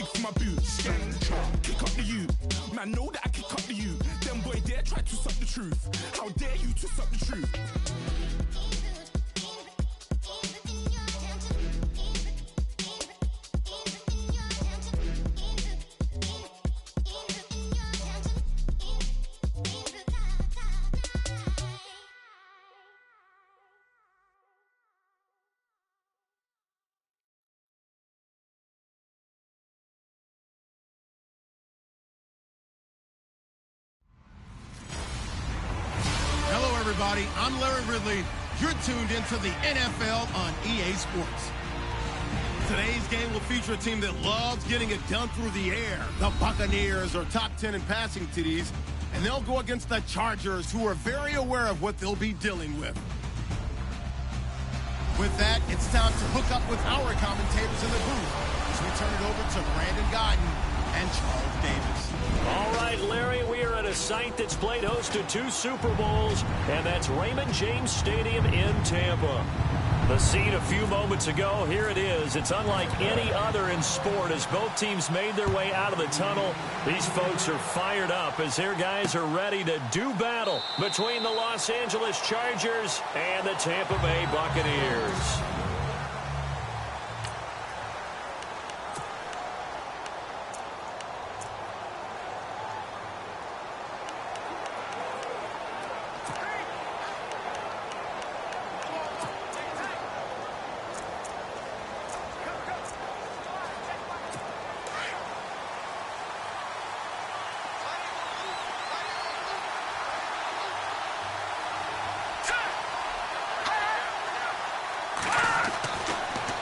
big for my boots. Kick up the you. Man, know that I kick up the you. Them boy dare try to suck the truth. How dare you to suck the truth? Everybody, I'm Larry Ridley. You're tuned into the NFL on EA Sports. Today's game will feature a team that loves getting it done through the air. The Buccaneers are top 10 in passing TDs, and they'll go against the Chargers, who are very aware of what they'll be dealing with. With that, it's time to hook up with our commentators in the booth as we turn it over to Brandon Guyton and Charles Davis. All right, Larry, we are at a site that's played host to 2 Super Bowls, and that's Raymond James Stadium in Tampa. The scene a few moments ago, here it is. It's unlike any other in sport as both teams made their way out of the tunnel. These folks are fired up as their guys are ready to do battle between the Los Angeles Chargers and the Tampa Bay Buccaneers.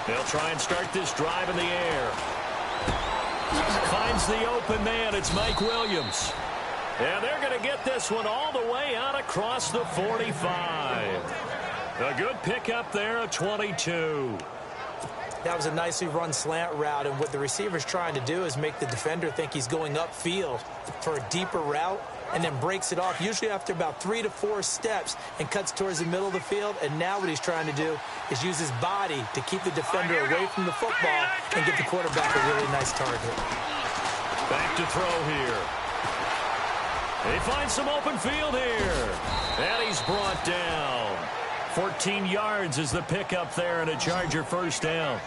They'll try and start this drive in the air. Finds the open man. It's Mike Williams. And they're going to get this one all the way out across the 45. A good pickup there, a 22. That was a nicely run slant route, and what the receiver's trying to do is make the defender think he's going upfield for a deeper route, and then breaks it off, usually after about 3 to 4 steps, and cuts towards the middle of the field. And now what he's trying to do is use his body to keep the defender away from the football and get the quarterback a really nice target. Back to throw here. They find some open field here. And he's brought down. 14 yards is the pickup there, and a Charger first down.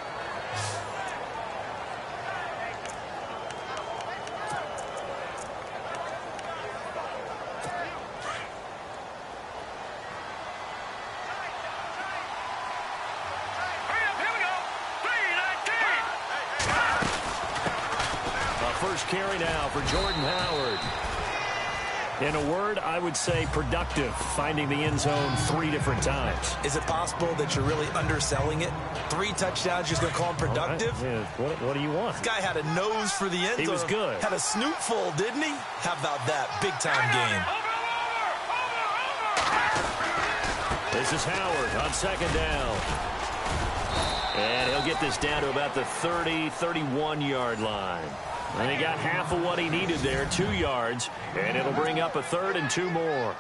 First carry now for Jordan Howard. In a word, I would say productive, finding the end zone 3 different times. Is it possible that you're really underselling it? 3 touchdowns, you're just going to call him productive? Right. Yeah. What do you want? This guy had a nose for the end zone. He was good. Had a snoot full, didn't he? How about that? Big-time game. This is Howard on second down. And he'll get this down to about the 30, 31-yard line. And he got half of what he needed there, 2 yards, and it'll bring up a 3rd and 2 more.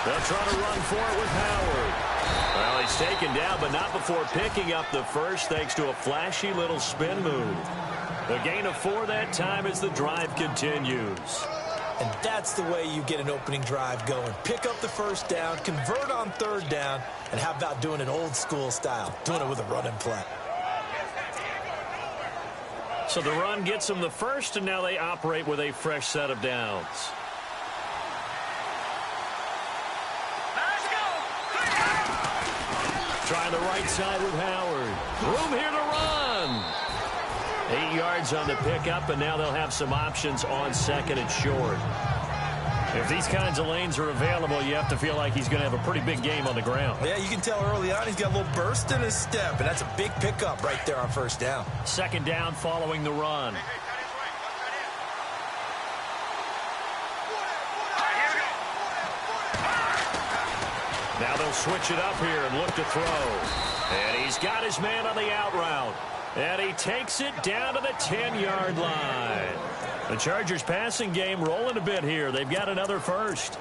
They'll try to run for it with Howard. Well, he's taken down, but not before picking up the first, thanks to a flashy little spin move. A gain of 4 that time as the drive continues. And that's the way you get an opening drive going. Pick up the first down, convert on 3rd down, and how about doing it old school style, doing it with a running play. So the run gets them the first, and now they operate with a fresh set of downs. Trying the right side with Howard. Room here to run. 8 yards on the pickup, and now they'll have some options on 2nd and short. If these kinds of lanes are available, you have to feel like he's going to have a pretty big game on the ground. Yeah, you can tell early on he's got a little burst in his step, and that's a big pickup right there on 1st down. 2nd down following the run. Now they'll switch it up here and look to throw. And he's got his man on the out route. And he takes it down to the 10-yard line. The Chargers passing game rolling a bit here. They've got another first.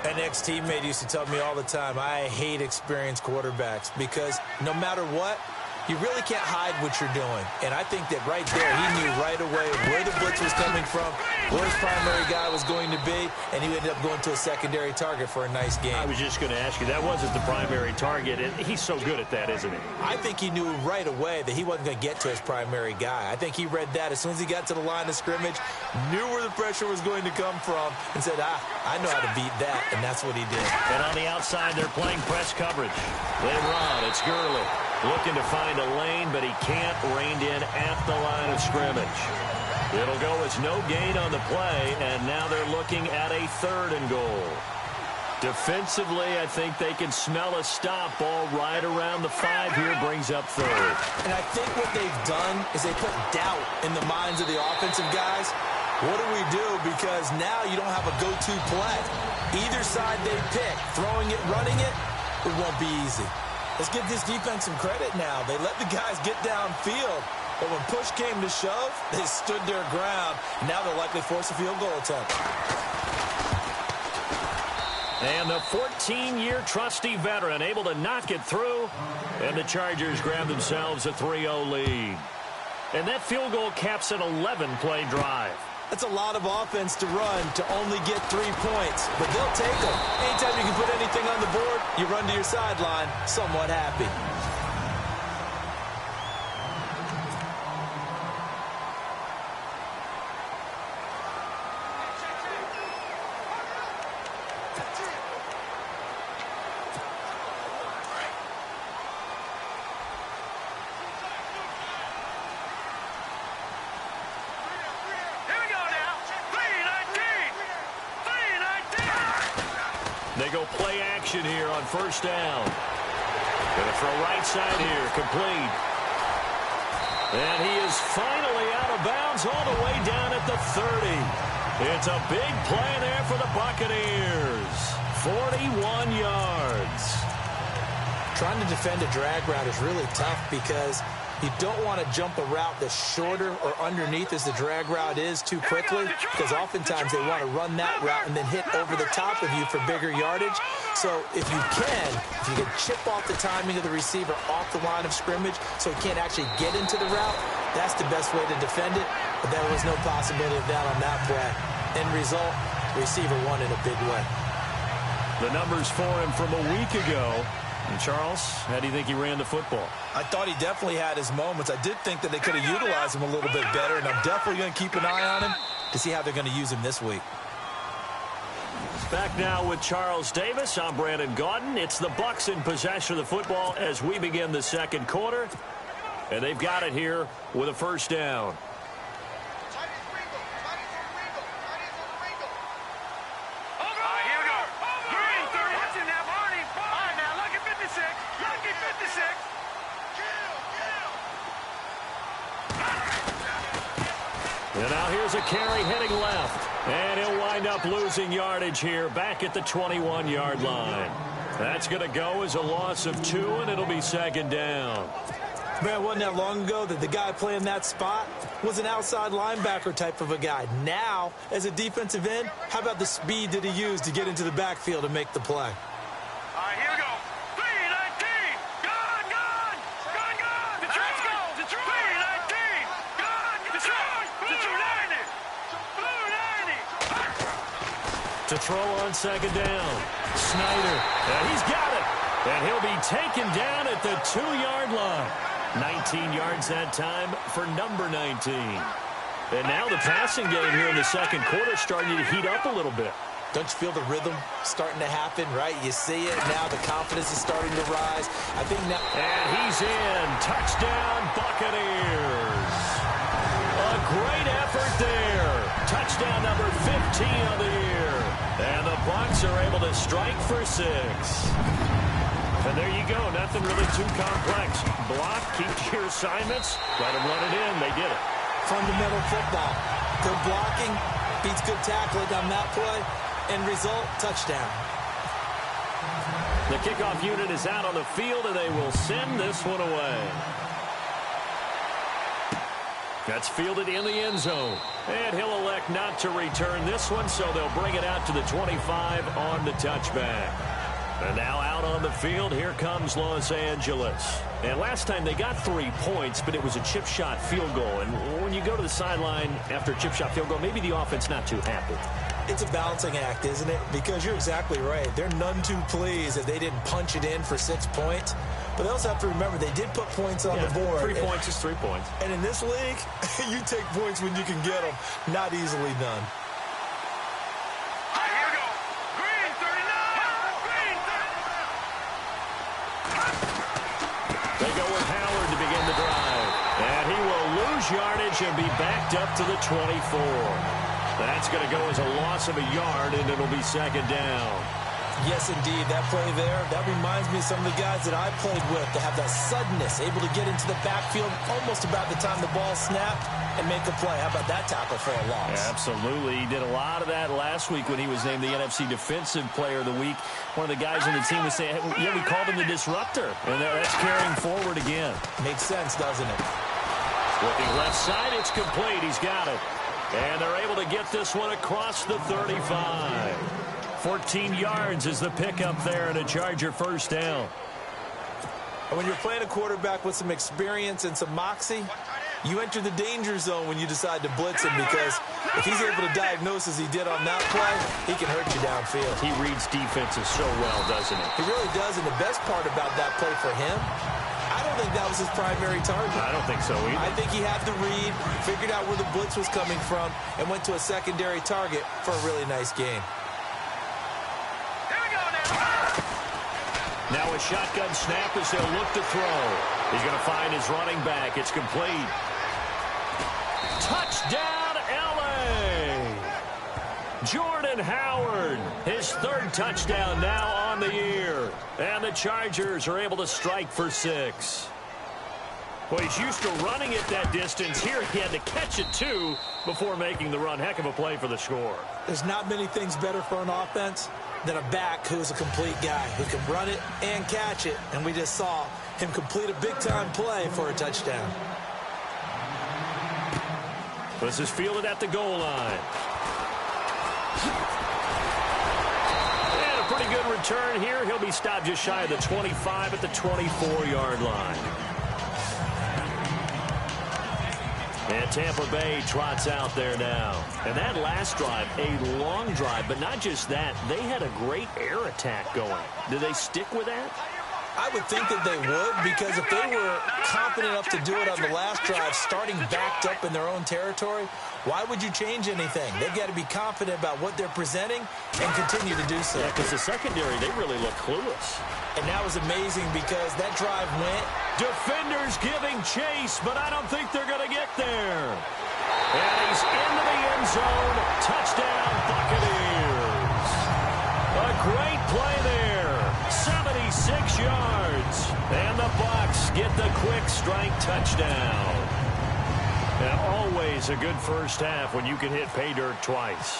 An ex-teammate used to tell me all the time, I hate experienced quarterbacks because no matter what, you really can't hide what you're doing. And I think that right there, he knew right away where the blitz was coming from, where his primary guy was going to be, and he ended up going to a secondary target for a nice game. I was just going to ask you, that wasn't the primary target, and he's so good at that, isn't he? I think he knew right away that he wasn't going to get to his primary guy. I think he read that as soon as he got to the line of scrimmage, knew where the pressure was going to come from, and said, I know how to beat that, and that's what he did. And on the outside, they're playing press coverage. They run. It's Gurley looking to find a lane, but he can't, reined in at the line of scrimmage. It'll go as no gain on the play, and now they're looking at a 3rd and goal. Defensively, I think they can smell a stop. Ball right around the 5 here, brings up 3rd. And I think what they've done is they put doubt in the minds of the offensive guys. What do we do? Because now you don't have a go-to play. Either side they pick, throwing it, running it, it won't be easy. Let's give this defense some credit now. They let the guys get downfield, but when push came to shove, they stood their ground. Now they'll likely force a field goal attempt. And the 14-year trusty veteran able to knock it through, and the Chargers grab themselves a 3-0 lead. And that field goal caps an 11-play drive. That's a lot of offense to run to only get 3 points, but they'll take them. Anytime you can put anything on the board, you run to your sideline somewhat happy. They go play action here on 1st down. Going to throw right side here, complete. And he is finally out of bounds all the way down at the 30. It's a big play there for the Buccaneers. 41 yards. Trying to defend a drag route is really tough because you don't want to jump a route that's shorter or underneath as the drag route is too quickly, because oftentimes they want to run that route and then hit over the top of you for bigger yardage. So if you can chip off the timing of the receiver off the line of scrimmage so he can't actually get into the route, that's the best way to defend it. But there was no possibility of that on that play. End result, receiver won in a big way. The numbers for him from a week ago. And Charles, how do you think he ran the football? I thought he definitely had his moments. I did think that they could have utilized him a little bit better, and I'm definitely going to keep an eye on him to see how they're going to use him this week. Back now with Charles Davis. I'm Brandon Gaudin. It's the Bucs in possession of the football as we begin the 2nd quarter. And they've got it here with a 1st down. And now here's a carry heading left. And he'll wind up losing yardage here back at the 21-yard line. That's going to go as a loss of 2, and it'll be 2nd down. Man, wasn't that long ago that the guy playing that spot was an outside linebacker type of a guy. Now, as a defensive end, how about the speed that he used to get into the backfield and make the play? All right, here we go. 319. Gone, gone. Gone, gone. Let's go. Detroit. 319. Gone, Detroit. 290. 290. To throw on 2nd down. Snyder. And he's got it. And he'll be taken down at the 2-yard line. 19 yards that time for number 19. And now the passing game here in the 2nd quarter starting to heat up a little bit. Don't you feel the rhythm starting to happen, right? You see it. Now the confidence is starting to rise. I think now. And he's in. Touchdown, Buccaneers. A great effort there. Touchdown number 15 on the year. And the Bucs are able to strike for 6. And there you go. Nothing really too complex. Block, keep your assignments, let them run it in. They did it. Fundamental football. Good blocking beats good tackling on that play. End result, touchdown. The kickoff unit is out on the field, and they will send this one away. That's fielded in the end zone. And he'll elect not to return this one, so they'll bring it out to the 25 on the touchback. And now out on the field, here comes Los Angeles. And last time they got 3 points, but it was a chip shot field goal. And when you go to the sideline after a chip shot field goal, maybe the offense not too happy. It's a balancing act, isn't it? Because you're exactly right. They're none too pleased that they didn't punch it in for 6 points. But they also have to remember they did put points on the board. 3 points is 3 points. And in this league, you take points when you can get them. Not easily done. Here we go. Green 39. Green 39. They go with Howard to begin the drive. And he will lose yardage and be backed up to the 24. That's going to go as a loss of a yard, and it'll be second down. Yes, indeed. That play there, that reminds me of some of the guys that I played with to have that suddenness, able to get into the backfield almost about the time the ball snapped and make a play. How about that tackle for a loss? Yeah, absolutely. He did a lot of that last week when he was named the NFC Defensive Player of the Week. One of the guys on the team was saying, yeah, we called him the disruptor. And that's carrying forward again. Makes sense, doesn't it? Looking left side, it's complete. He's got it. And they're able to get this one across the 35. 14 yards is the pickup there and a Charger first down. And when you're playing a quarterback with some experience and some moxie, you enter the danger zone when you decide to blitz him, because if he's able to diagnose as he did on that play, he can hurt you downfield. He reads defenses so well, doesn't he? He really does, and the best part about that play for him, I don't think that was his primary target. I don't think so either. I think he had the read, figured out where the blitz was coming from, and went to a secondary target for a really nice game. Now a shotgun snap as they'll look to throw. He's going to find his running back. It's complete. Touchdown, L.A. Jordan Howard, his third touchdown now on the year. And the Chargers are able to strike for 6. Well, he's used to running it that distance. Here he had to catch it, too, before making the run. Heck of a play for the score. There's not many things better for an offense than a back who's a complete guy who can run it and catch it. And we just saw him complete a big-time play for a touchdown. This is fielded at the goal line. And a pretty good return here. He'll be stopped just shy of the 25 at the 24-yard line. And Tampa Bay trots out there now. And that last drive, a long drive, but not just that. They had a great air attack going. Did they stick with that? I would think that they would, because if they were confident enough to do it on the last drive, starting backed up in their own territory, why would you change anything? They've got to be confident about what they're presenting and continue to do so. Yeah, because the secondary, they really look clueless. And that was amazing because that drive went. Defenders giving chase, but I don't think they're going to get there. And he's into the end zone. Touchdown, Buccaneers. A great play there. 76 yards. And the Bucs get the quick strike touchdown. And always a good first half when you can hit pay dirt twice.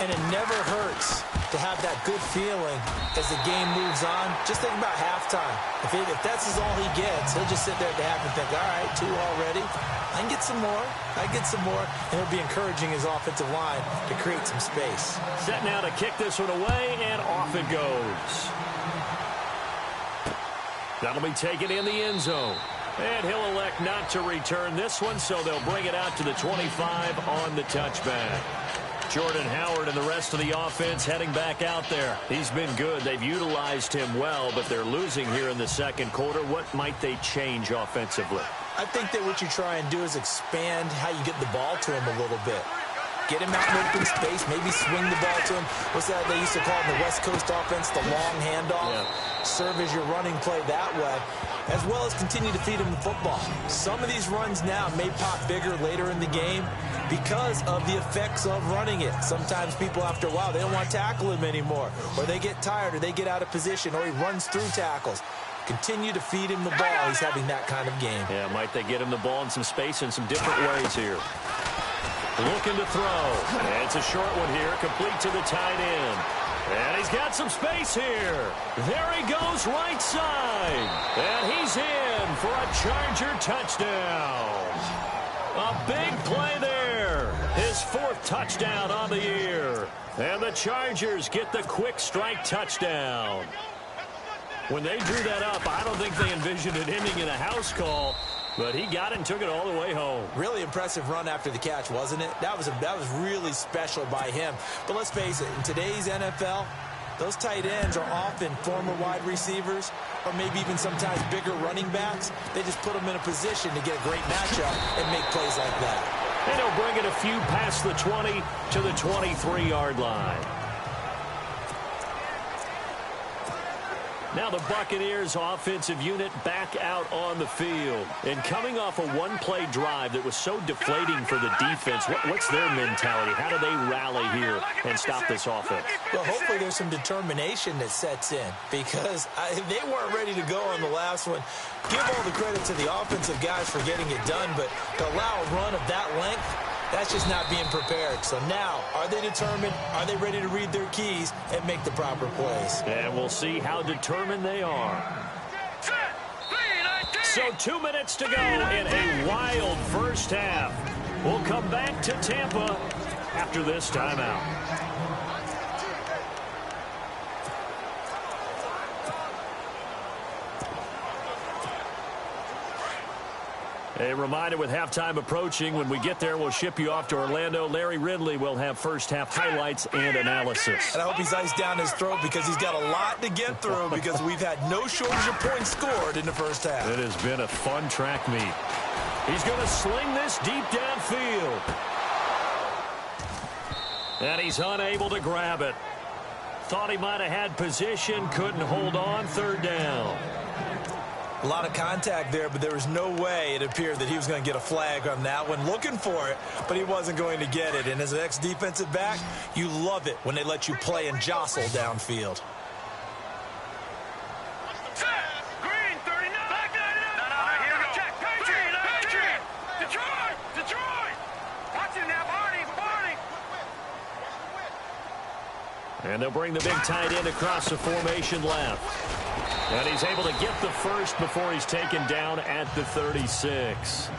And it never hurts to have that good feeling as the game moves on. Just think about halftime. If that's all he gets, he'll just sit there at the half and think, all right, 2 already. I can get some more. I get some more. And he'll be encouraging his offensive line to create some space. Set now to kick this one away, and off it goes. That'll be taken in the end zone. And he'll elect not to return this one, so they'll bring it out to the 25 on the touchback. Jordan Howard and the rest of the offense heading back out there. He's been good. They've utilized him well, but they're losing here in the second quarter. What might they change offensively? I think that what you try and do is expand how you get the ball to him a little bit. Get him out in open space, maybe swing the ball to him. What's that they used to call in the West Coast offense, the long handoff? Yeah. Serve as your running play that way, as well as continue to feed him the football. Some of these runs now may pop bigger later in the game because of the effects of running it. Sometimes people, after a while, they don't want to tackle him anymore, or they get tired, or they get out of position, or he runs through tackles. Continue to feed him the ball. He's having that kind of game. Yeah, might they get him the ball in some space in some different ways here. Looking to throw. And it's a short one here, complete to the tight end. And he's got some space here. There he goes, right side. And he's in for a Charger touchdown. A big play there. His 4th touchdown on the year. And the Chargers get the quick strike touchdown. When they drew that up, I don't think they envisioned it ending in a house call, but he got it and took it all the way home. Really impressive run after the catch, wasn't it? That was really special by him. But let's face it, in today's NFL, those tight ends are often former wide receivers or maybe even sometimes bigger running backs. They just put them in a position to get a great matchup and make plays like that. And he'll bring it a few past the 20 to the 23-yard line. Now the Buccaneers offensive unit back out on the field. And coming off a one-play drive that was so deflating for the defense, what's their mentality? How do they rally here and stop this offense? Well, hopefully there's some determination that sets in because they weren't ready to go on the last one. Give all the credit to the offensive guys for getting it done, but to allow a run of that length, that's just not being prepared. So now, are they determined? Are they ready to read their keys and make the proper plays? And we'll see how determined they are. So 2 minutes to go in a wild first half. We'll come back to Tampa after this timeout. A reminder with halftime approaching, when we get there, we'll ship you off to Orlando. Larry Ridley will have first-half highlights and analysis. And I hope he's iced down his throat because he's got a lot to get through because we've had no shortage of points scored in the first half. It has been a fun track meet. He's going to sling this deep downfield. And he's unable to grab it. Thought he might have had position, couldn't hold on, 3rd down. A lot of contact there, but there was no way it appeared that he was going to get a flag on that one. Looking for it, but he wasn't going to get it. And as an ex-defensive back, you love it when they let you play and jostle downfield. Green, 39. Here we go. Check. Patriot. Detroit. Watch him now, Barney. And they'll bring the big tight end across the formation left. And he's able to get the first before he's taken down at the 36.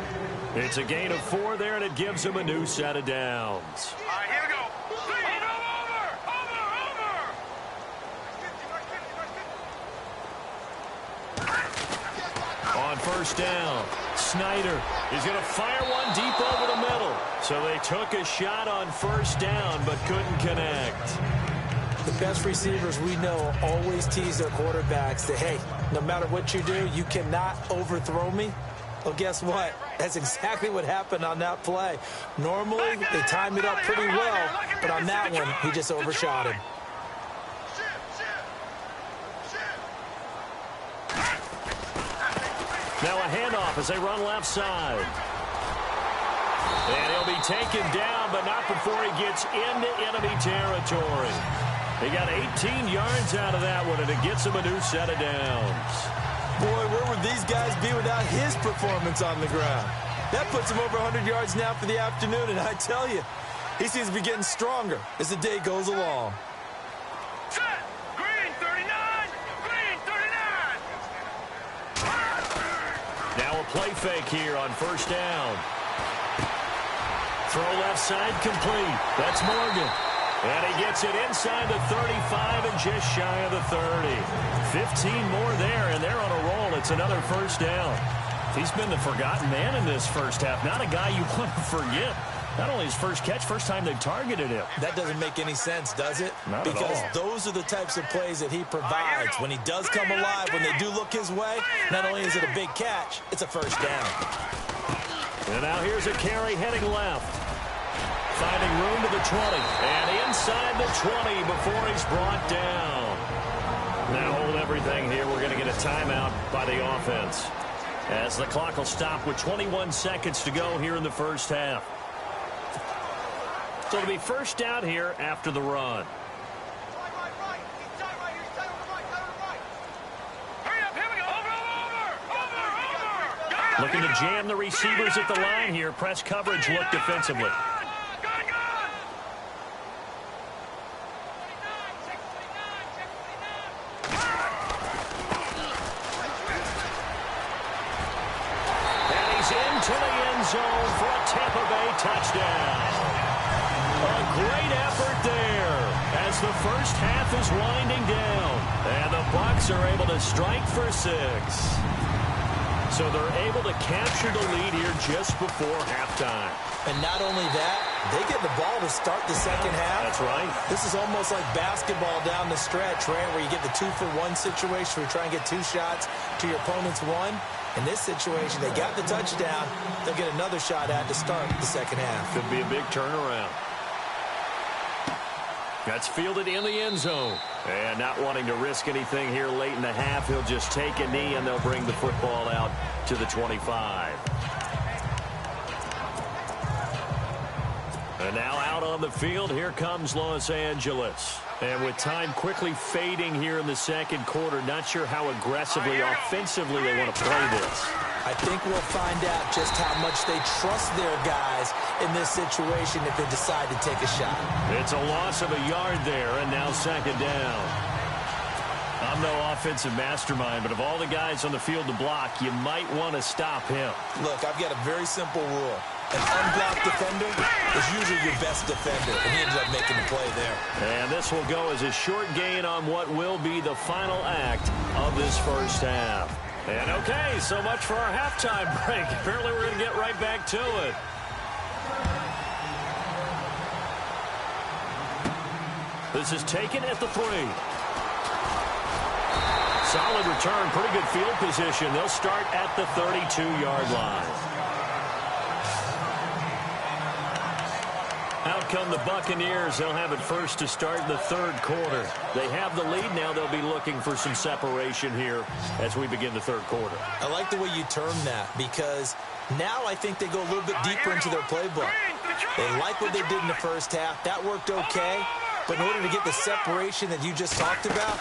It's a gain of 4 there, and it gives him a new set of downs. All right, here we go. Over. On first down, Snyder is going to fire one deep over the middle. So they took a shot on first down, but couldn't connect. The best receivers we know always tease their quarterbacks that, hey, no matter what you do, you cannot overthrow me. Well, guess what? That's exactly what happened on that play. Normally, they time it up pretty well, but on that one, he just overshot him. Now a handoff as they run left side. And he'll be taken down, but not before he gets into enemy territory. He got 18 yards out of that one, and it gets him a new set of downs. Boy, where would these guys be without his performance on the ground? That puts him over 100 yards now for the afternoon, and I tell you, he seems to be getting stronger as the day goes along. Set. Green, 39. Now a play fake here on first down. Throw left side complete. That's Morgan. And he gets it inside the 35 and just shy of the 30. 15 more there, and they're on a roll. It's another first down. He's been the forgotten man in this first half. Not a guy you want to forget. Not only his first catch, first time they've targeted him. That doesn't make any sense, does it? Not at all. Because those are the types of plays that he provides. When he does come alive, when they do look his way, not only is it a big catch, it's a first down. And now here's a carry heading left. Finding room to the 20. And inside the 20 before he's brought down. Now hold everything here. We're going to get a timeout by the offense, as the clock will stop with 21 seconds to go here in the first half. So it'll be first down here after the run. Looking to jam the receivers at the line here. Press coverage look defensively. And he's into the end zone for a great effort there as the first half is winding down. And the Bucs are able to strike for 6. So they're able to capture the lead here just before halftime. And not only that, they get the ball to start the second half. That's right. This is almost like basketball down the stretch, right, where you get the 2-for-1 situation where you try and get 2 shots to your opponent's 1. In this situation, they got the touchdown. They'll get another shot at to start the second half. Could be a big turnaround. That's fielded in the end zone. And not wanting to risk anything here late in the half, he'll just take a knee, and they'll bring the football out to the 25. And now out on the field, here comes Los Angeles. And with time quickly fading here in the second quarter, not sure how aggressively, offensively they want to play this. I think we'll find out just how much they trust their guys in this situation if they decide to take a shot. It's a loss of a yard there, and now second down. I'm no offensive mastermind, but of all the guys on the field to block, you might want to stop him. Look, I've got a very simple rule. An unblocked defender is usually your best defender, and he ends up making the play there. And this will go as a short gain on what will be the final act of this first half. And okay, so much for our halftime break. Apparently we're going to get right back to it. This is taken at the 3. Solid return, pretty good field position. They'll start at the 32-yard line. Out come the Buccaneers. They'll have it first to start the third quarter. They have the lead now. They'll be looking for some separation here as we begin the third quarter. I like the way you term that because now I think they go a little bit deeper into their playbook. They like what they did in the first half. That worked okay. But in order to get the separation that you just talked about,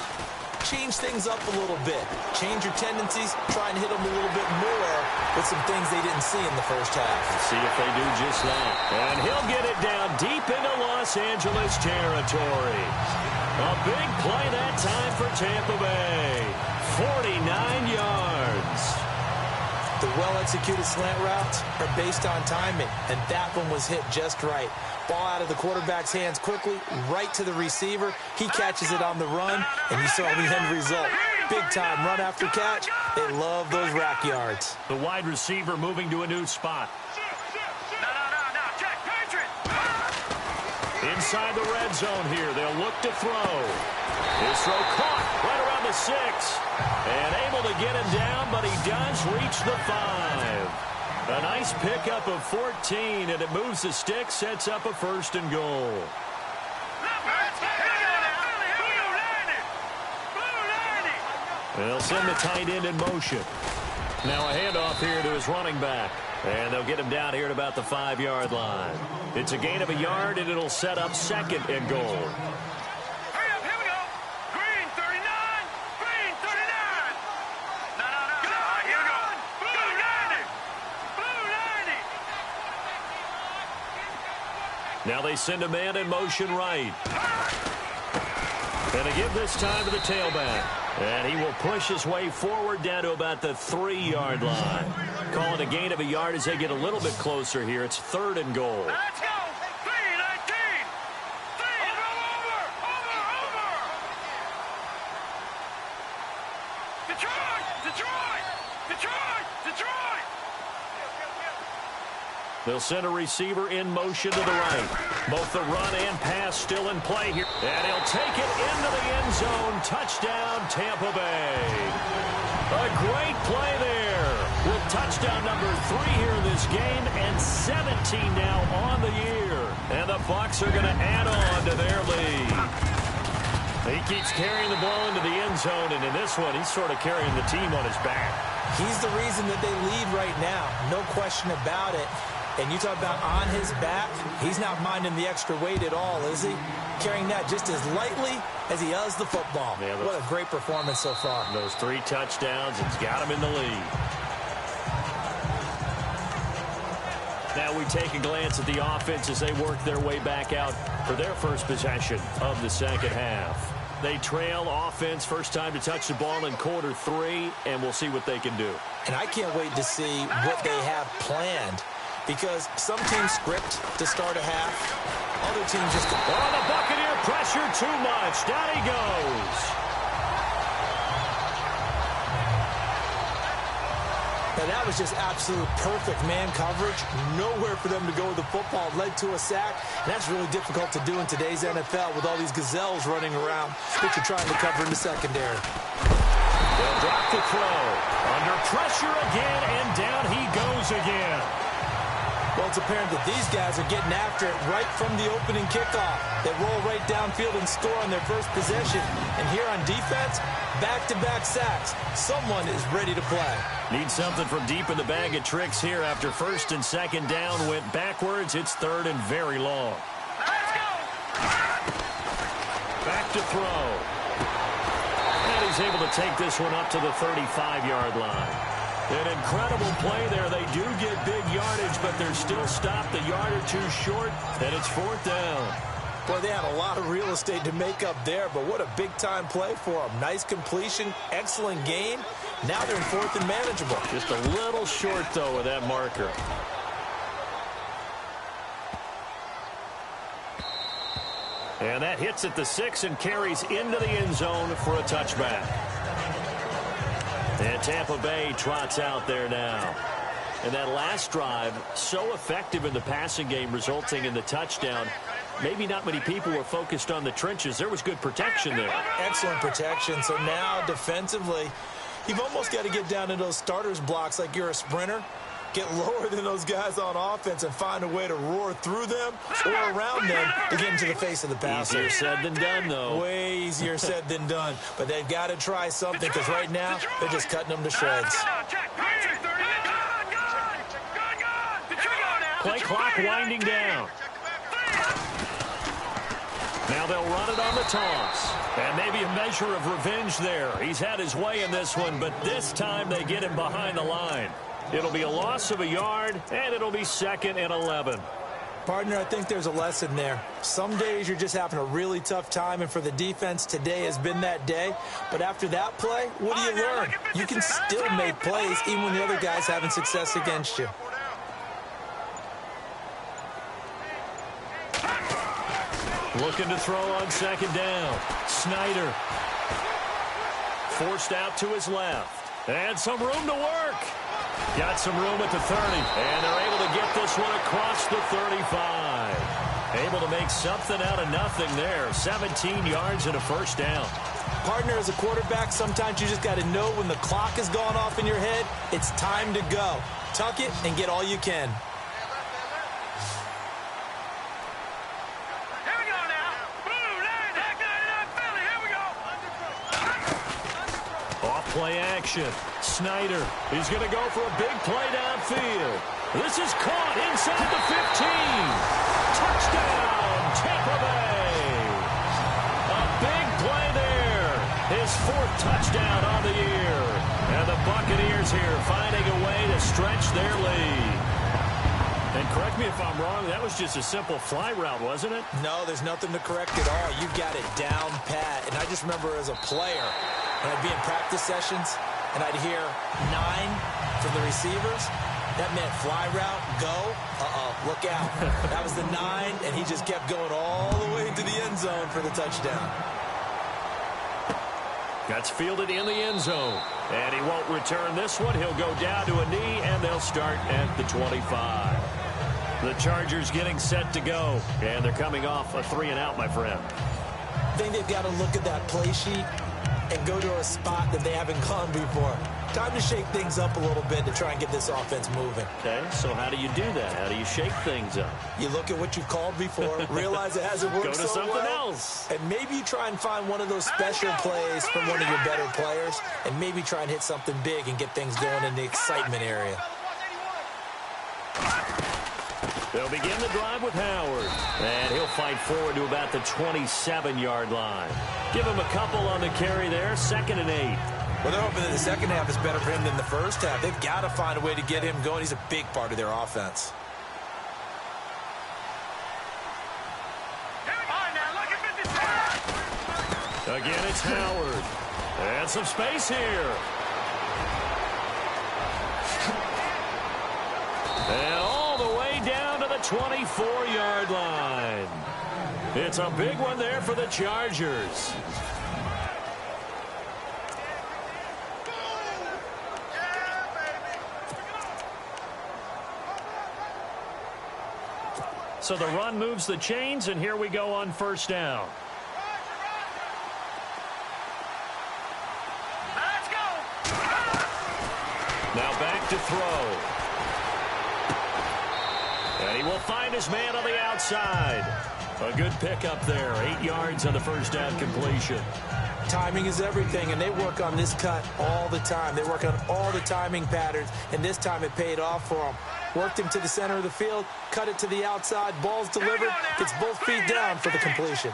change things up a little bit. Change your tendencies. Try and hit them a little bit more with some things they didn't see in the first half. Let's see if they do just that. And he'll get it down deep into Los Angeles territory. A big play that time for Tampa Bay. 49 yards. The well-executed slant routes are based on timing, and that one was hit just right. Ball out of the quarterback's hands quickly, right to the receiver. He catches it on the run, and you saw the end result. Big-time run after catch. They love those rack yards. The wide receiver moving to a new spot. Inside the red zone here, they'll look to throw. His throw caught right around the 6. And able to get him down, but he does reach the 5. A nice pickup of 14, and it moves the stick, sets up a first and goal. They'll send the tight end in motion. Now a handoff here to his running back. And they'll get him down here at about the 5-yard line. It's a gain of a yard, and it'll set up second and goal. Now they send a man in motion right. And they give this time to the tailback. And he will push his way forward down to about the 3-yard line. Call it a gain of a yard as they get a little bit closer here. It's third and goal. Let's go! 3-19! Over! Detroit! They'll send a receiver in motion to the right. Both the run and pass still in play here. And he'll take it into the end zone. Touchdown, Tampa Bay. A great play there with touchdown number 3 here in this game and 17 now on the year. And the Bucs are going to add on to their lead. He keeps carrying the ball into the end zone, and in this one, he's sort of carrying the team on his back. He's the reason that they lead right now. No question about it. And you talk about on his back, he's not minding the extra weight at all, is he? Carrying that just as lightly as he does the football. Yeah, what a great performance so far. Those 3 touchdowns, it's got him in the lead. Now we take a glance at the offense as they work their way back out for their first possession of the second half. They trail offense, first time to touch the ball in quarter 3, and we'll see what they can do. And I can't wait to see what they have planned because some teams script to start a half. Other teams just... Oh, the Buccaneer pressure too much. Down he goes. Now, that was just absolute perfect man coverage. Nowhere for them to go with the football. Led to a sack. And that's really difficult to do in today's NFL with all these gazelles running around that you're trying to cover in the secondary. They'll drop the throw. Under pressure again, and down he goes again. Well, it's apparent that these guys are getting after it right from the opening kickoff. They roll right downfield and score on their first possession. And here on defense, back-to-back sacks. Someone is ready to play. Need something from deep in the bag of tricks here after first and second down went backwards. It's third and very long. Back to throw. And he's able to take this one up to the 35-yard line. An incredible play there. They do get big yardage, but they're still stopped a yard or two short, and it's fourth down. Boy, they had a lot of real estate to make up there, but what a big-time play for them. Nice completion, excellent gain. Now they're in fourth and manageable. Just a little short, though, with that marker. And that hits at the 6 and carries into the end zone for a touchback. And Tampa Bay trots out there now. And that last drive, so effective in the passing game, resulting in the touchdown. Maybe not many people were focused on the trenches. There was good protection there. Excellent protection. So now, defensively, you've almost got to get down to those starters blocks like you're a sprinter. Get lower than those guys on offense and find a way to roar through them or around them to get into the face of the passer. Easier said than done, though. Way easier said than done. But they've got to try something because right now they're just cutting them to shreds. Play clock winding down. Now they'll run it on the toss. And maybe a measure of revenge there. He's had his way in this one, but this time they get him behind the line. It'll be a loss of a yard, and it'll be second and 11. Partner, I think there's a lesson there. Some days you're just having a really tough time, and for the defense, today has been that day. But after that play, what do you learn? You can still make plays even when the other guy's having success against you. Looking to throw on second down. Snyder. Forced out to his left. And some room to work. Got some room at the 30. And they're able to get this one across the 35. Able to make something out of nothing there. 17 yards and a first down. Partner, as a quarterback, sometimes you just got to know when the clock has gone off in your head, it's time to go. Tuck it and get all you can. Play action. Snyder. He's going to go for a big play downfield. This is caught inside the 15. Touchdown, Tampa Bay. A big play there. His fourth touchdown on the year. And the Buccaneers here finding a way to stretch their lead. And correct me if I'm wrong, that was just a simple fly route, wasn't it? No, there's nothing to correct at all. You got it down pat. And I just remember as a player, and I'd be in practice sessions, and I'd hear 9 from the receivers. That meant fly route, go. Look out. That was the 9, and he just kept going all the way into the end zone for the touchdown. That's fielded in the end zone. And he won't return this one. He'll go down to a knee, and they'll start at the 25. The Chargers getting set to go, and they're coming off a 3-and-out, my friend. I think they've got to look at that play sheet and go to a spot that they haven't gone before. Time to shake things up a little bit to try and get this offense moving. Okay, so how do you do that? How do you shake things up? You look at what you've called before, realize it hasn't worked Go to so something well, else. and maybe you try and find one of those special plays from one of your better players, and maybe try and hit something big and get things going in the excitement area. They'll begin the drive with Howard. And he'll fight forward to about the 27-yard line. Give him a couple on the carry there. 2nd and 8. Well, they're hoping that the second half is better for him than the first half. They've got to find a way to get him going. He's a big part of their offense. Again, it's Howard. And some space here. And all the way 24-yard line. It's a big one there for the Chargers. So the run moves the chains, and here we go on first down. Let's go. Now back to throw. And he will find his man on the outside. A good pickup there. 8 yards on the first down completion. Timing is everything, and they work on this cut all the time. They work on all the timing patterns, and this time it paid off for them. Worked him to the center of the field, cut it to the outside, ball's delivered, gets both feet down for the completion.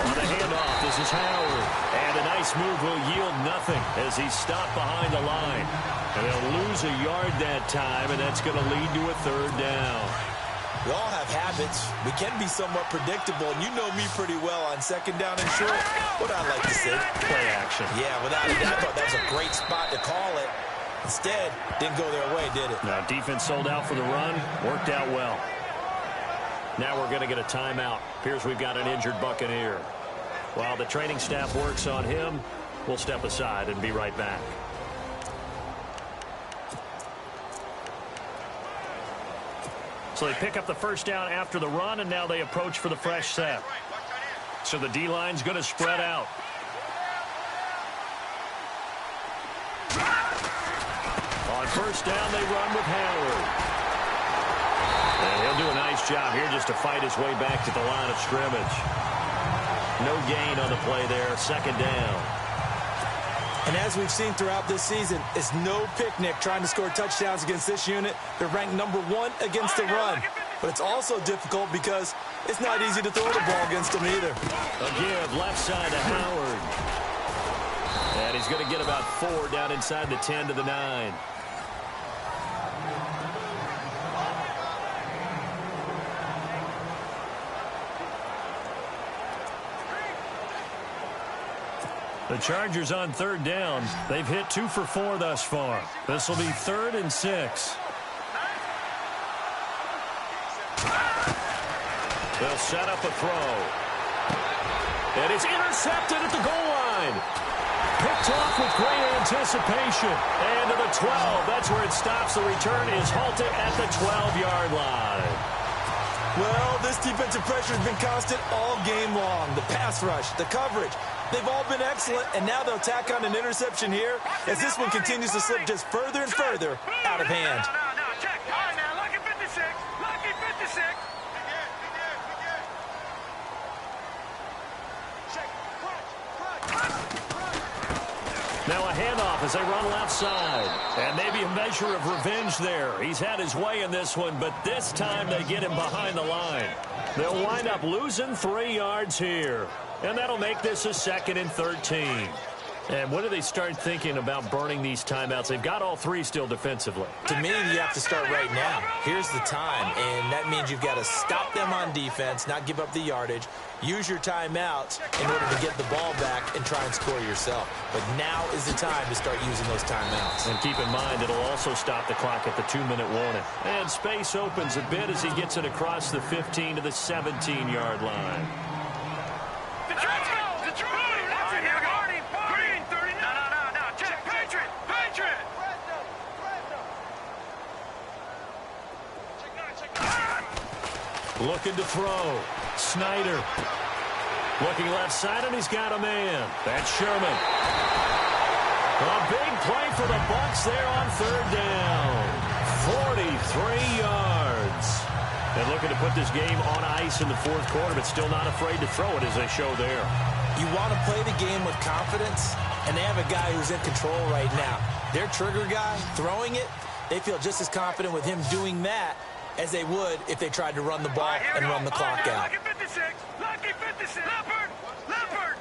On the handoff, this is Howard. And a nice move will yield nothing as he's stopped behind the line. And they'll lose a yard that time, and that's going to lead to a third down. We all have habits. We can be somewhat predictable, and you know me pretty well on second down and short. What I like to say? Play action. Yeah, without a doubt, I thought that was a great spot to call it. Instead, didn't go their way, did it? Now, defense sold out for the run. Worked out well. Now we're going to get a timeout. Appears we've got an injured Buccaneer. While the training staff works on him, we'll step aside and be right back. So they pick up the first down after the run, and now they approach for the fresh set. So the D-line's going to spread out. On first down, they run with Howard. And he'll do a nice job here just to fight his way back to the line of scrimmage. No gain on the play there. Second down. And as we've seen throughout this season, it's no picnic trying to score touchdowns against this unit. They're ranked #1 against the run. But it's also difficult because it's not easy to throw the ball against them either. A give left side to Howard. And he's going to get about 4 down inside the 10 to the 9. The Chargers on third down. They've hit 2 for 4 thus far. This will be 3rd and 6. They'll set up a throw. And it's intercepted at the goal line. Picked off with great anticipation. And to the 12. That's where it stops. The return is halted at the 12-yard line. Well, this defensive pressure has been constant all game long. The pass rush, the coverage, they've all been excellent, and now they'll tack on an interception here as this one continues to slip just further and further out of hand. No, check. All right, now, lucky 56. Lucky 56. Now a handoff as they run left side. And maybe a measure of revenge there. He's had his way in this one, but this time they get him behind the line. They'll wind up losing 3 yards here. And that'll make this a 2nd and 13. And when do they start thinking about burning these timeouts? They've got all 3 still defensively. To me, you have to start right now. Here's the time, and that means you've got to stop them on defense, not give up the yardage, use your timeouts in order to get the ball back and try and score yourself. But now is the time to start using those timeouts. And keep in mind, it'll also stop the clock at the 2-minute warning. And space opens a bit as he gets it across the 15 to the 17-yard line. Looking to throw. Snyder. Looking left side, and he's got a man. That's Sherman. A big play for the Bucs there on third down. 43 yards. And looking to put this game on ice in the fourth quarter, but still not afraid to throw it as they show there. You want to play the game with confidence, and they have a guy who's in control right now. Their trigger guy, throwing it, they feel just as confident with him doing that as they would if they tried to run the ball and run the clock out. Lucky 56. Lucky 56. Leopard.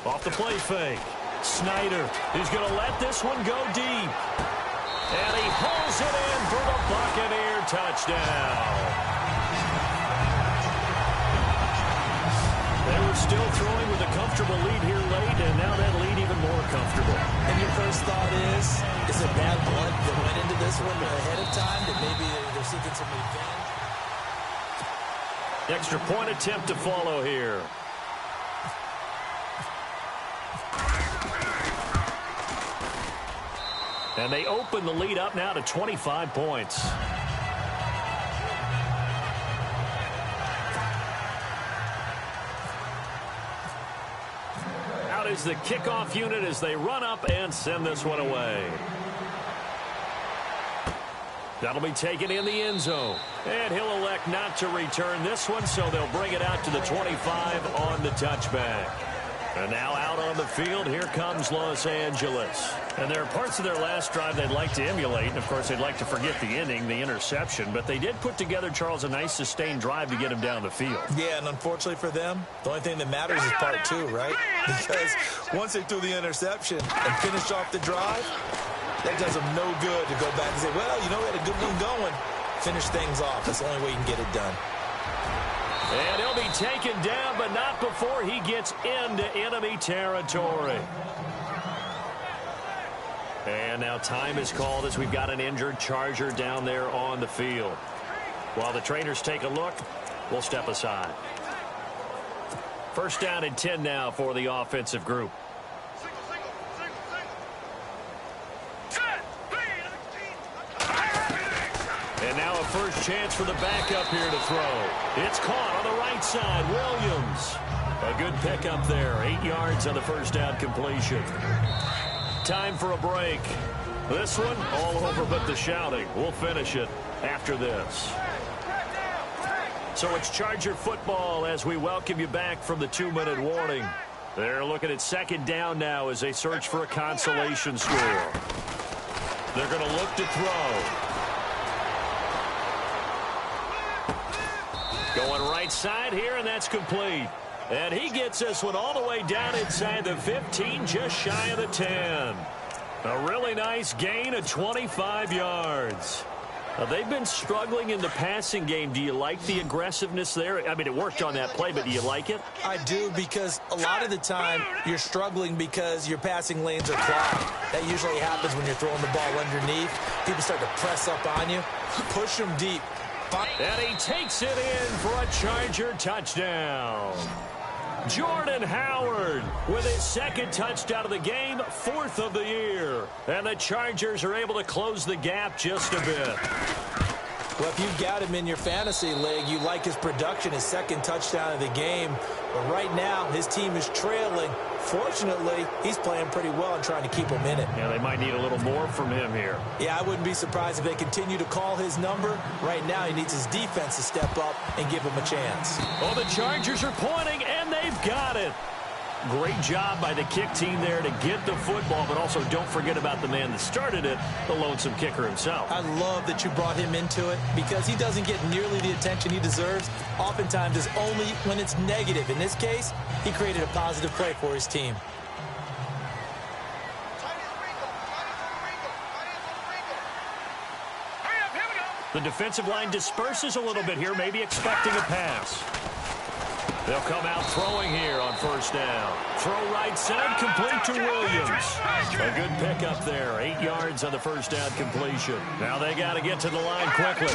Off the play fake. Snyder is going to let this one go deep. And he pulls it in for the Buccaneer touchdown. They were still throwing with a comfortable lead here late, and now that lead even more comfortable. And your first thought is it bad blood that went into this one ahead of time, that maybe they're seeking some revenge? Extra point attempt to follow here. And they open the lead up now to 25 points. Out is the kickoff unit as they run up and send this one away. That'll be taken in the end zone. And he'll elect not to return this one, so they'll bring it out to the 25 on the touchback. And now out on the field, here comes Los Angeles. And there are parts of their last drive they'd like to emulate. And, of course, they'd like to forget the inning, the interception. But they did put together, Charles, a nice sustained drive to get him down the field. Yeah, and unfortunately for them, the only thing that matters is part two, right? Because once they threw the interception and finished off the drive, that does them no good to go back and say, well, you know, we had a good one going. Finish things off. That's the only way you can get it done. And he'll be taken down, but not before he gets into enemy territory. And now time is called as we've got an injured Charger down there on the field. While the trainers take a look, we'll step aside. First down and 10 now for the offensive group. And now a first chance for the backup here to throw. It's caught on the right side. Williams. A good pickup there. 8 yards on the first down completion. Time for a break. This one all over but the shouting. We'll finish it after this. So it's Charger football as we welcome you back from the 2-minute warning. They're looking at second down now as they search for a consolation score. They're going to look to throw. Going right side here, and that's complete. And he gets this one all the way down inside the 15, just shy of the 10. A really nice gain of 25 yards. Now, they've been struggling in the passing game. Do you like the aggressiveness there? I mean, it worked on that play, but do you like it? I do, because a lot of the time you're struggling because your passing lanes are clogged. That usually happens when you're throwing the ball underneath. People start to press up on you. Push them deep. And he takes it in for a Charger touchdown. Jordan Howard with his second touchdown of the game, 4th of the year. And the Chargers are able to close the gap just a bit. Well, if you've got him in your fantasy league, you like his production, his second touchdown of the game. But right now, his team is trailing. Fortunately, he's playing pretty well and trying to keep him in it. Yeah, they might need a little more from him here. Yeah, I wouldn't be surprised if they continue to call his number. Right now, he needs his defense to step up and give him a chance. Oh, the Chargers are pointing, and they've got it. Great job by the kick team there to get the football, but also don't forget about the man that started it, the lonesome kicker himself. I love that you brought him into it because he doesn't get nearly the attention he deserves. Oftentimes, it's only when it's negative. In this case, he created a positive play for his team. The defensive line disperses a little bit here, maybe expecting a pass. They'll come out throwing here on first down. Throw right side, complete to Williams. A good pickup there. 8 yards on the first down completion. Now they got to get to the line quickly.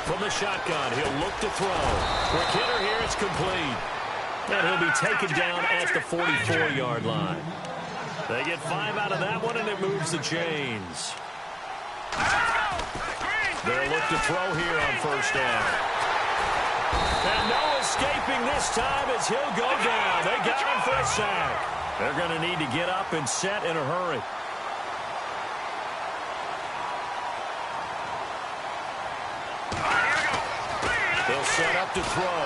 From the shotgun, he'll look to throw. Quick hitter here, it's complete. And he'll be taken down at the 44-yard line. They get 5 out of that one, and it moves the chains. They'll look to throw here on first down. And no escaping this time as he'll go down. They got him for a sack. They're going to need to get up and set in a hurry. They'll set up to throw.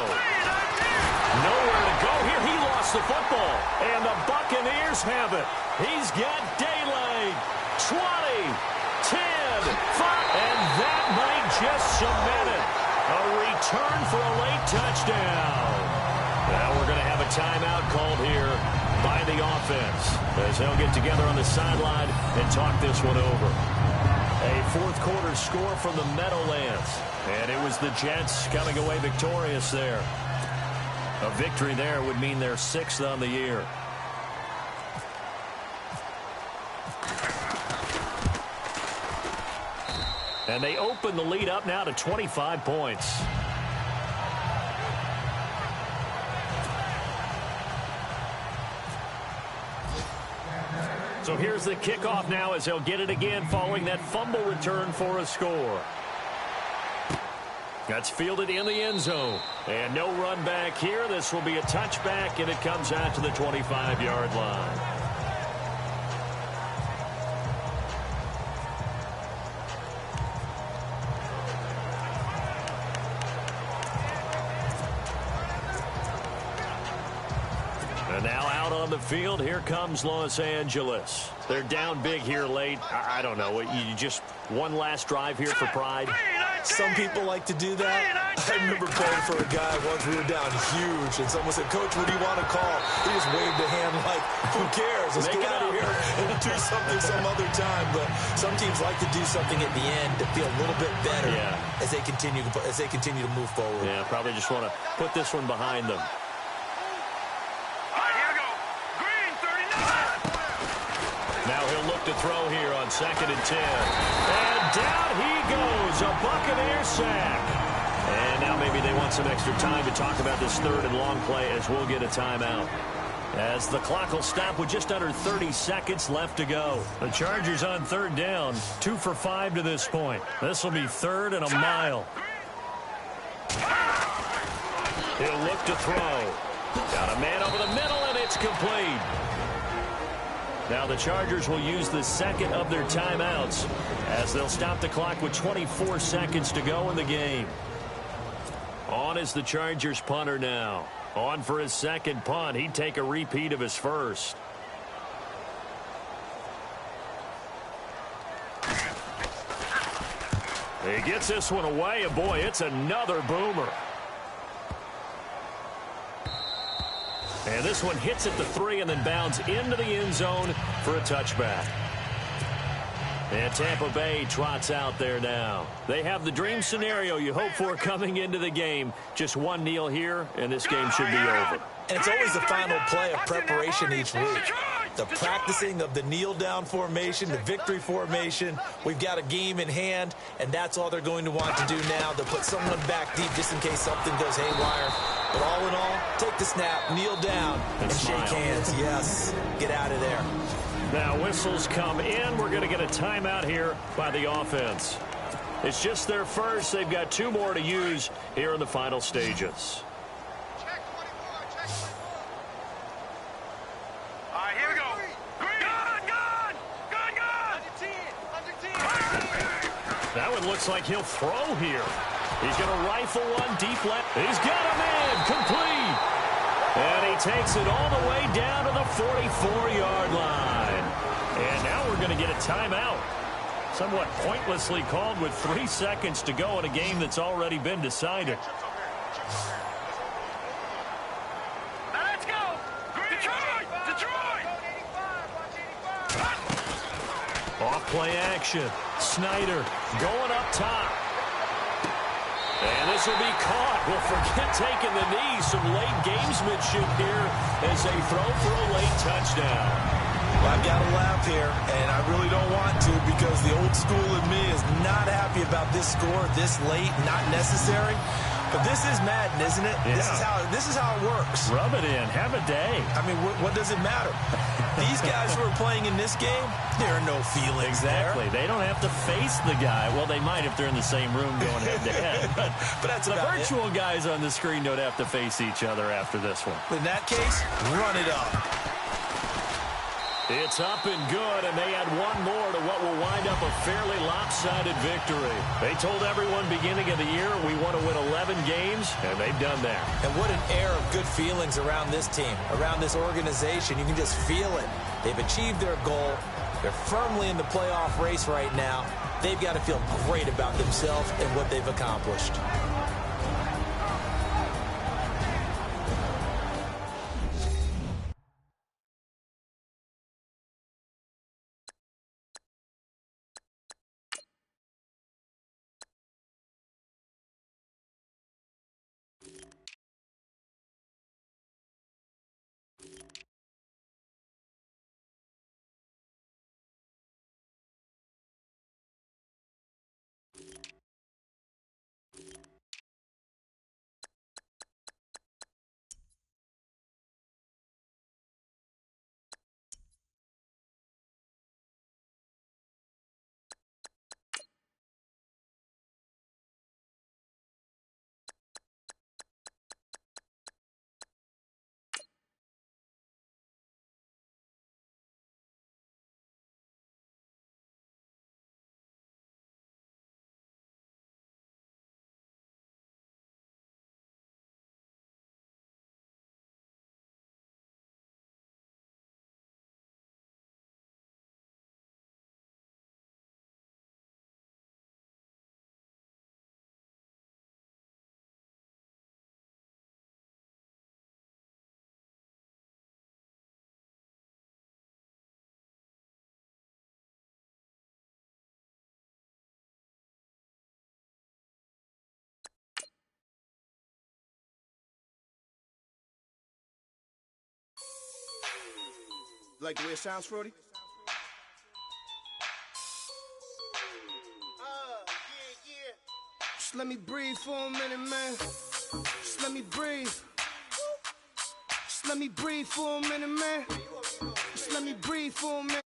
Nowhere to go here. He lost the football. And the Buccaneers have it. He's got daylight. 20, 10, 5. And that might just cement it. A return for a late touchdown. Now we're going to have a timeout called here by the offense as they'll get together on the sideline and talk this one over. A fourth-quarter score from the Meadowlands, and it was the Jets coming away victorious there. A victory there would mean they're 6th on the year. And they open the lead up now to 25 points. So here's the kickoff now as they'll get it again following that fumble return for a score. That's fielded in the end zone. And no run back here. This will be a touchback, and it comes out to the 25-yard line. And now out on the field, here comes Los Angeles. They're down big here late. I don't know. You just one last drive here for pride. Some people like to do that. I remember playing for a guy once. We were down huge, and someone said, "Coach, what do you want to call?" He just waved a hand like, "Who cares? Let's get out of here and do something some other time." But some teams like to do something at the end to feel a little bit better as they continue to move forward. Yeah, probably just want to put this one behind them. Now he'll look to throw here on 2nd and 10. And down he goes, a Buccaneer sack. And now maybe they want some extra time to talk about this 3rd and long play as we'll get a timeout. As the clock will stop with just under 30 seconds left to go. The Chargers on 3rd down, 2 for 5 to this point. This will be 3rd and a mile. He'll look to throw. Got a man over the middle, and it's complete. Now the Chargers will use the 2nd of their timeouts as they'll stop the clock with 24 seconds to go in the game. On is the Chargers punter now. On for his 2nd punt. He'd take a repeat of his first. He gets this one away, and boy, it's another boomer. And this one hits at the 3 and then bounds into the end zone for a touchback. And Tampa Bay trots out there now. They have the dream scenario you hope for coming into the game. Just one kneel here, and this game should be over. And it's always the final play of preparation each week. The practicing of the kneel-down formation, the victory formation. We've got a game in hand, and that's all they're going to want to do now. They'll put someone back deep just in case something goes haywire. But all in all, take the snap, kneel down, and shake hands. Yes, get out of there. Now whistles come in. We're going to get a timeout here by the offense. It's just their first. They've got 2 more to use here in the final stages. Here we go. That one looks like he'll throw here. He's going to rifle one deep left. He's got him in. Complete. And he takes it all the way down to the 44-yard line. And now we're going to get a timeout. Somewhat pointlessly called with 3 seconds to go in a game that's already been decided. Let's go. Detroit. Off play action. Snyder going up top. And this will be caught. Well, forget taking the knee. Some late gamesmanship here as they throw for a late touchdown. Well, I've got to laugh here, and I really don't want to because the old school in me is not happy about this score this late, not necessary. But this is Madden, isn't it? Yeah. This is how it works. Rub it in. Have a day. I mean, what does it matter? These guys who are playing in this game, there are no feelings Exactly. there. They don't have to face the guy. Well, they might if they're in the same room going head-to-head. But that's the about virtual guys on the screen don't have to face each other after this one. In that case, run it up. It's up and good, and they add one more to what will wind up a fairly lopsided victory. They told everyone beginning of the year we want to win 11 games, and they've done that. And what an air of good feelings around this team, around this organization. You can just feel it. They've achieved their goal. They're firmly in the playoff race right now. They've got to feel great about themselves and what they've accomplished. Like the way it sounds, Frody? Just let me breathe for a minute, man. Just let me breathe. Just let me breathe for a minute, man. Just let me breathe for a minute.